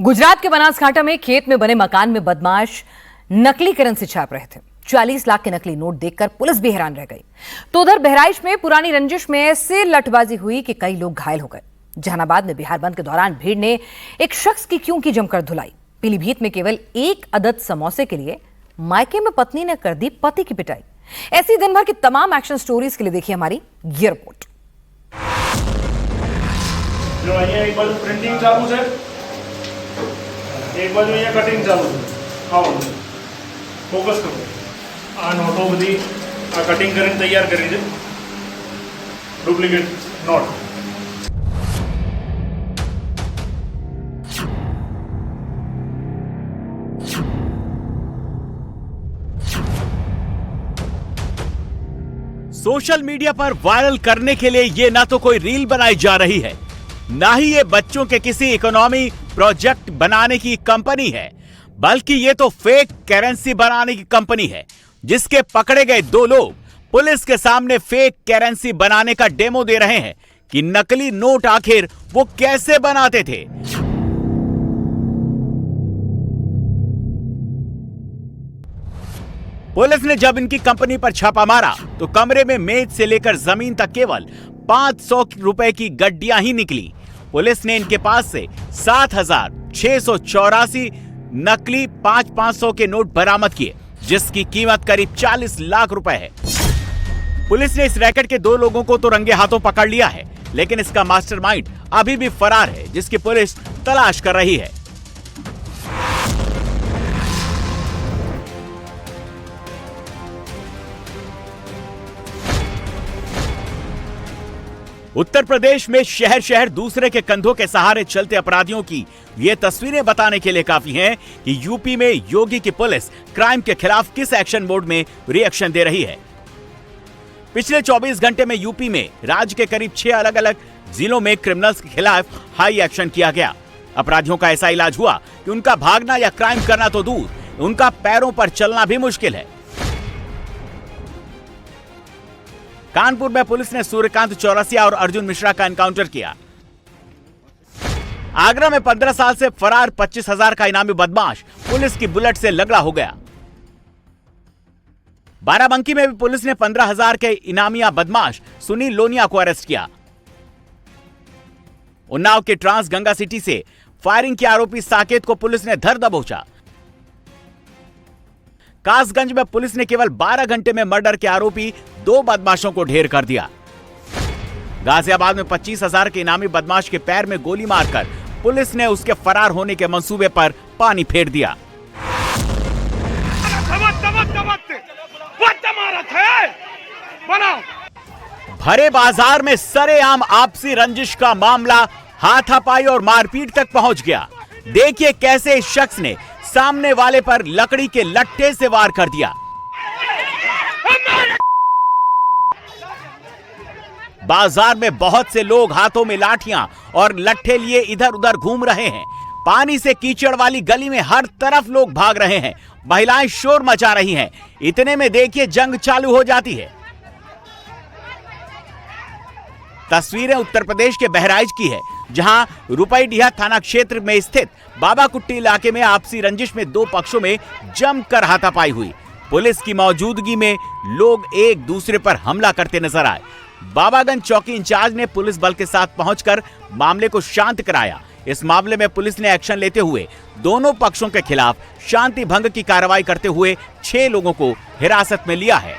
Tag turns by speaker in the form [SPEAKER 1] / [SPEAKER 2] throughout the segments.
[SPEAKER 1] गुजरात के बनासकांठा में खेत में बने मकान में बदमाश नकली करेंसी छाप रहे थे। 40 लाख के नकली नोट देखकर पुलिस भी हैरान रह गई। तो उधर बहराइच में पुरानी रंजिश में ऐसे लठबाजी हुई कि कई लोग घायल हो गए। जहानाबाद में बिहार बंद के दौरान भीड़ ने एक शख्स की क्यों की जमकर धुलाई। पीलीभीत में केवल एक अदद समोसे के लिए मायके में पत्नी ने कर दी पति की पिटाई। ऐसी दिन भर की तमाम एक्शन स्टोरीज के लिए देखिए हमारी ये रिपोर्ट।
[SPEAKER 2] जो एक बाजू प्रिंटिंग चालू है, एक बाजू कटिंग चालू है। आओ फोकस करो। आ नोटो बधी आ कटिंग कर तैयार करी है, डुप्लिकेट नोट।
[SPEAKER 3] सोशल मीडिया पर वायरल करने के लिए ये ना तो कोई रील बनाई जा रही है, ना ही ये बच्चों के किसी इकोनॉमी प्रोजेक्ट बनाने की कंपनी है, बल्कि ये तो फेक करेंसी बनाने की कंपनी है, जिसके पकड़े गए 2 लोग पुलिस के सामने फेक करेंसी बनाने का डेमो दे रहे हैं कि नकली नोट आखिर वो कैसे बनाते थे। पुलिस ने जब इनकी कंपनी पर छापा मारा तो कमरे में मेज से लेकर जमीन तक केवल 500 रुपए की गड्डियां ही निकली। पुलिस ने इनके पास से 7,684 नकली 500 के नोट बरामद किए, जिसकी कीमत करीब 40 लाख रुपए है। पुलिस ने इस रैकेट के 2 लोगों को तो रंगे हाथों पकड़ लिया है, लेकिन इसका मास्टरमाइंड अभी भी फरार है, जिसकी पुलिस तलाश कर रही है। उत्तर प्रदेश में शहर शहर दूसरे के कंधों के सहारे चलते अपराधियों की ये तस्वीरें बताने के लिए काफी हैं कि यूपी में योगी की पुलिस क्राइम के खिलाफ किस एक्शन मोड में रिएक्शन दे रही है। पिछले 24 घंटे में यूपी में राज्य के करीब 6 अलग अलग जिलों में क्रिमिनल्स के खिलाफ हाई एक्शन किया गया। अपराधियों का ऐसा इलाज हुआ कि उनका भागना या क्राइम करना तो दूर, उनका पैरों पर चलना भी मुश्किल है। कानपुर में पुलिस ने सूर्यकांत चौरसिया और अर्जुन मिश्रा का एनकाउंटर किया। आगरा में 15 साल से फरार 25,000 का इनामी बदमाश पुलिस की बुलेट से लगड़ा हो गया। बाराबंकी में भी पुलिस ने 15,000 के इनामिया बदमाश सुनील लोनिया को अरेस्ट किया। उन्नाव के ट्रांस गंगा सिटी से फायरिंग के आरोपी साकेत को पुलिस ने धर दबोचा। कासगंज में पुलिस ने केवल 12 घंटे में मर्डर के आरोपी 2 बदमाशों को ढेर कर दिया। गाजियाबाद में 25,000 के इनामी बदमाश के पैर में गोली मारकर पुलिस ने उसके फरार होने के मंसूबे पर पानी फेर दिया। भरे बाजार में सरेआम आपसी रंजिश का मामला हाथापाई और मारपीट तक पहुंच गया। देखिए कैसे इस शख्स ने सामने वाले पर लकड़ी के लट्ठे से वार कर दिया। बाजार में बहुत से लोग हाथों में लाठियां और लट्ठे लिए इधर उधर घूम रहे हैं। पानी से कीचड़ वाली गली में हर तरफ लोग भाग रहे हैं। महिलाएं शोर मचा रही हैं। इतने में देखिए जंग चालू हो जाती है। तस्वीरें उत्तर प्रदेश के बहराइच की है, जहां रुपईडीहा थाना क्षेत्र में स्थित बाबाकुट्टी इलाके में आपसी रंजिश में 2 पक्षों में जमकर हाथापाई हुई। पुलिस की मौजूदगी में लोग एक दूसरे पर हमला करते नजर आए। बाबागंज चौकी इंचार्ज ने पुलिस बल के साथ पहुंचकर मामले को शांत कराया। इस मामले में पुलिस ने एक्शन लेते हुए दोनों पक्षों के खिलाफ शांति भंग की कार्रवाई करते हुए 6 लोगों को हिरासत में लिया है।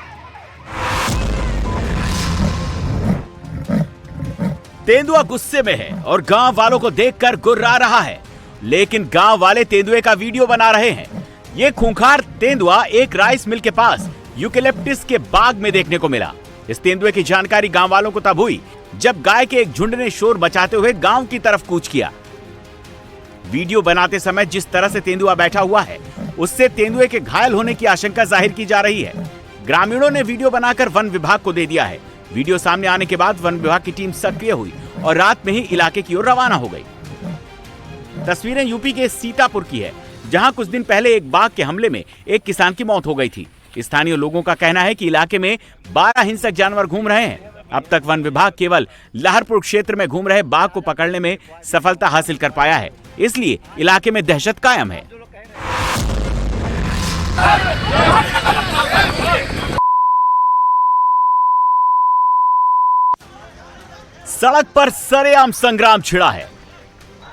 [SPEAKER 3] तेंदुआ गुस्से में है और गांव वालों को देखकर गुर्रा रहा है, लेकिन गांव वाले तेंदुए का वीडियो बना रहे हैं। ये खूंखार तेंदुआ एक राइस मिल के पास यूकेलिप्टस के बाग में देखने को मिला। इस तेंदुए की जानकारी गांव वालों को तब हुई जब गाय के एक झुंड ने शोर मचाते हुए गांव की तरफ कूच किया। वीडियो बनाते समय जिस तरह से तेंदुआ बैठा हुआ है, उससे तेंदुए के घायल होने की आशंका जाहिर की जा रही है। ग्रामीणों ने वीडियो बनाकर वन विभाग को दे दिया है। वीडियो सामने आने के बाद वन विभाग की टीम सक्रिय हुई और रात में ही इलाके की ओर रवाना हो गई। तस्वीरें यूपी के सीतापुर की है, जहां कुछ दिन पहले एक बाघ के हमले में एक किसान की मौत हो गई थी। स्थानीय लोगों का कहना है कि इलाके में 12 हिंसक जानवर घूम रहे हैं। अब तक वन विभाग केवल लहरपुर क्षेत्र में घूम रहे बाघ को पकड़ने में सफलता हासिल कर पाया है, इसलिए इलाके में दहशत कायम है। सड़क पर सरेआम संग्राम छिड़ा है।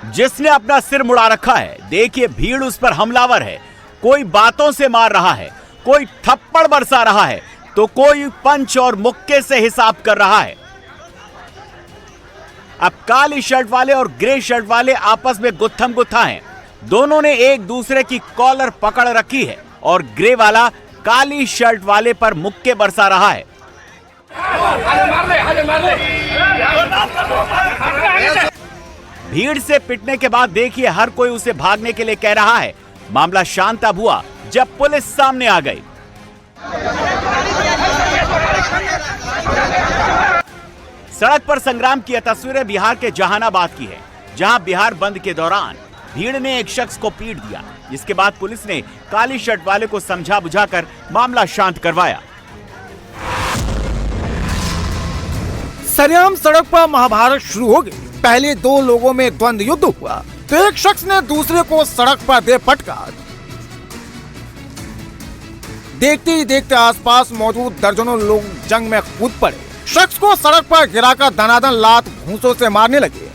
[SPEAKER 3] जिसने अपना सिर मुड़ा रखा है, देखिए भीड़ उस पर हमलावर है। कोई बातों से मार रहा है, कोई थप्पड़ बरसा रहा है, तो कोई पंच और मुक्के से हिसाब कर रहा है। अब काली शर्ट वाले और ग्रे शर्ट वाले आपस में गुत्थम गुत्था हैं। दोनों ने एक दूसरे की कॉलर पकड़ रखी है और ग्रे वाला काली शर्ट वाले पर मुक्के बरसा रहा है। भीड़ से पिटने के बाद देखिए हर कोई उसे भागने के लिए कह रहा है। मामला शांत तब हुआ जब पुलिस सामने आ गई। सड़क पर संग्राम की यह तस्वीरें बिहार के जहानाबाद की है, जहां बिहार बंद के दौरान भीड़ ने एक शख्स को पीट दिया, जिसके बाद पुलिस ने काली शर्ट वाले को समझा बुझाकर मामला शांत करवाया।
[SPEAKER 4] सरेआम सड़क पर महाभारत शुरू हो गई। पहले दो लोगों में द्वंद्व युद्ध हुआ तो एक शख्स ने दूसरे को सड़क पर दे फटकार। देखते ही देखते आसपास मौजूद दर्जनों लोग जंग में कूद पड़े। शख्स को सड़क पर गिराकर दनादन लात घूंसों से मारने लगे।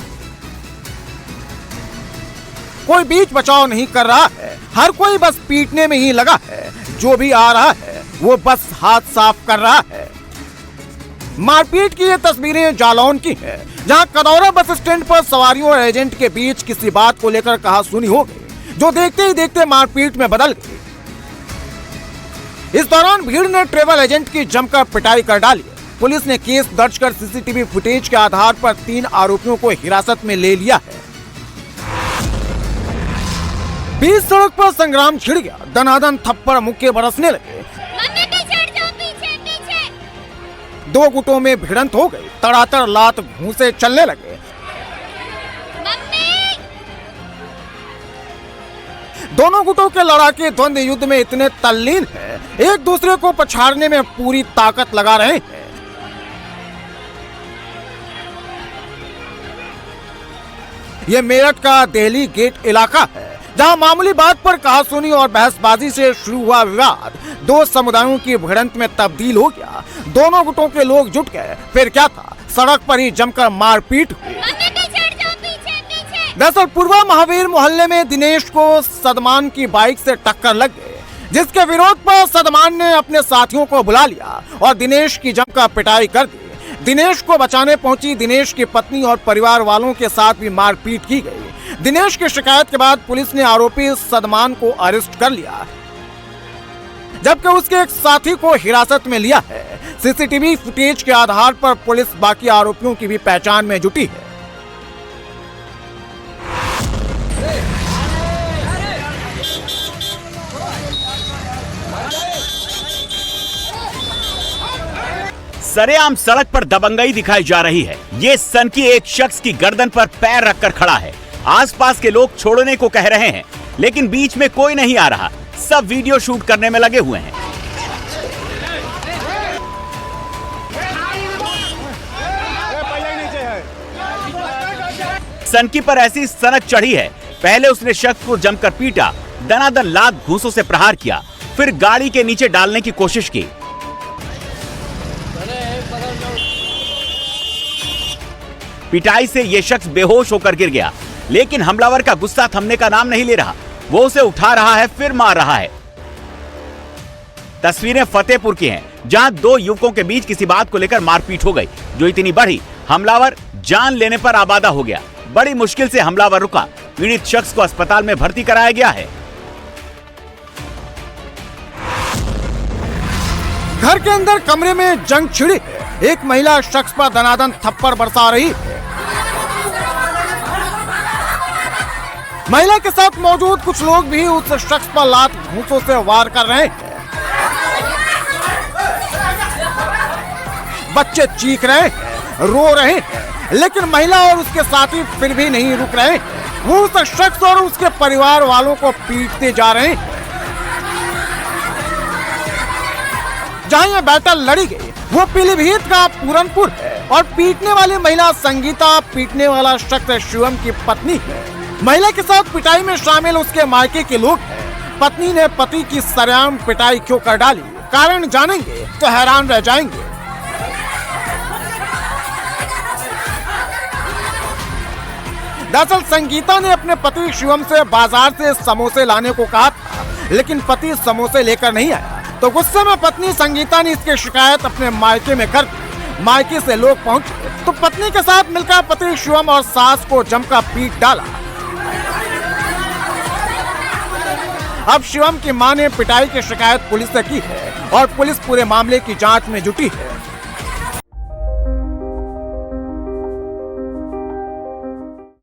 [SPEAKER 4] कोई बीच बचाव नहीं कर रहा है, हर कोई बस पीटने में ही लगा है। जो भी आ रहा है वो बस हाथ साफ कर रहा है। मारपीट की ये तस्वीरें जालौन की हैं, जहां कदौरा बस स्टैंड पर सवारियों और एजेंट के बीच किसी बात को लेकर कहासुनी हो गई, जो देखते ही देखते मारपीट में बदल गई। इस दौरान भीड़ ने ट्रेवल एजेंट की जमकर पिटाई कर डाली। पुलिस ने केस दर्ज कर सीसीटीवी फुटेज के आधार पर 3 आरोपियों को हिरासत में ले लिया है। बीच सड़क पर संग्राम छिड़ गया। दनादन थप्पड़ मुक्के बरसने लगे। दो गुटों में भिड़ंत हो गई। तड़ातड़ लात घूंसे चलने लगे। दोनों गुटों के लड़ाके द्वंद्व युद्ध में इतने तल्लीन हैं, एक दूसरे को पछाड़ने में पूरी ताकत लगा रहे हैं। यह मेरठ का दिल्ली गेट इलाका है, जहां मामूली बात पर कहासुनी और बहसबाजी से शुरू हुआ विवाद दो समुदायों की भिड़ंत में तब्दील हो गया। दोनों गुटों के लोग जुट गए। फिर क्या था, सड़क पर ही जमकर मारपीट हुई। दरअसल पूर्वा महावीर मोहल्ले में दिनेश को सदमान की बाइक से टक्कर लग गई, जिसके विरोध पर सदमान ने अपने साथियों को बुला लिया और दिनेश की जमकर पिटाई कर दी। दिनेश को बचाने पहुंची दिनेश की पत्नी और परिवार वालों के साथ भी मारपीट की गई। दिनेश की शिकायत के बाद पुलिस ने आरोपी सदमान को अरेस्ट कर लिया, जबकि उसके एक साथी को हिरासत में लिया है। सीसीटीवी फुटेज के आधार पर पुलिस बाकी आरोपियों की भी पहचान में जुटी है।
[SPEAKER 3] सरेआम सड़क पर दबंगई दिखाई जा रही है। ये सनकी एक शख्स की गर्दन पर पैर रखकर खड़ा है। आसपास के लोग छोड़ने को कह रहे हैं, लेकिन बीच में कोई नहीं आ रहा। सब वीडियो शूट करने में लगे हुए हैं। सनकी पर ऐसी सनक चढ़ी है। पहले उसने शख्स को जमकर पीटा, दनादन लात घूंसों से प्रहार किया, फिर गाड़ी के नीचे डालने की कोशिश की। पिटाई से यह शख्स बेहोश होकर गिर गया, लेकिन हमलावर का गुस्सा थमने का नाम नहीं ले रहा। वो उसे उठा रहा है, फिर मार रहा है। तस्वीरें फतेहपुर की हैं, जहां दो युवकों के बीच किसी बात को लेकर मारपीट हो गई, जो इतनी बढ़ी हमलावर जान लेने पर आबादा हो गया। बड़ी मुश्किल से हमलावर रुका। पीड़ित शख्स को अस्पताल में भर्ती कराया गया है।
[SPEAKER 4] घर के अंदर कमरे में जंग छिड़ी है। एक महिला शख्स पर दनादन थप्पड़ बरसा रही है। महिला के साथ मौजूद कुछ लोग भी उस शख्स पर लात घूंसों से वार कर रहे हैं। बच्चे चीख रहे हैं, रो रहे हैं, लेकिन महिला और उसके साथी फिर भी नहीं रुक रहे। वो उस शख्स और उसके परिवार वालों को पीटते जा रहे हैं। जहां यह बैटल लड़ी गई वो पीलीभीत का पूरनपुर है। और पीटने वाली महिला संगीता पीटने वाला शख्स शिवम की पत्नी है। महिला के साथ पिटाई में शामिल उसके मायके के लोग हैं। पत्नी ने पति की सरेआम पिटाई क्यों कर डाली, कारण जानेंगे तो हैरान रह जाएंगे। दरअसल संगीता ने अपने पति शिवम से बाजार से समोसे लाने को कहा था, लेकिन पति समोसे लेकर नहीं आया, तो गुस्से में पत्नी संगीता ने इसकी शिकायत अपने मायके में कर दी। मायके से लोग पहुंचे तो पत्नी के साथ मिलकर पति शिवम और सास को जमकर पीट डाला। अब शिवम की मां ने पिटाई की शिकायत पुलिस से की है और पुलिस पूरे मामले की जांच में जुटी है।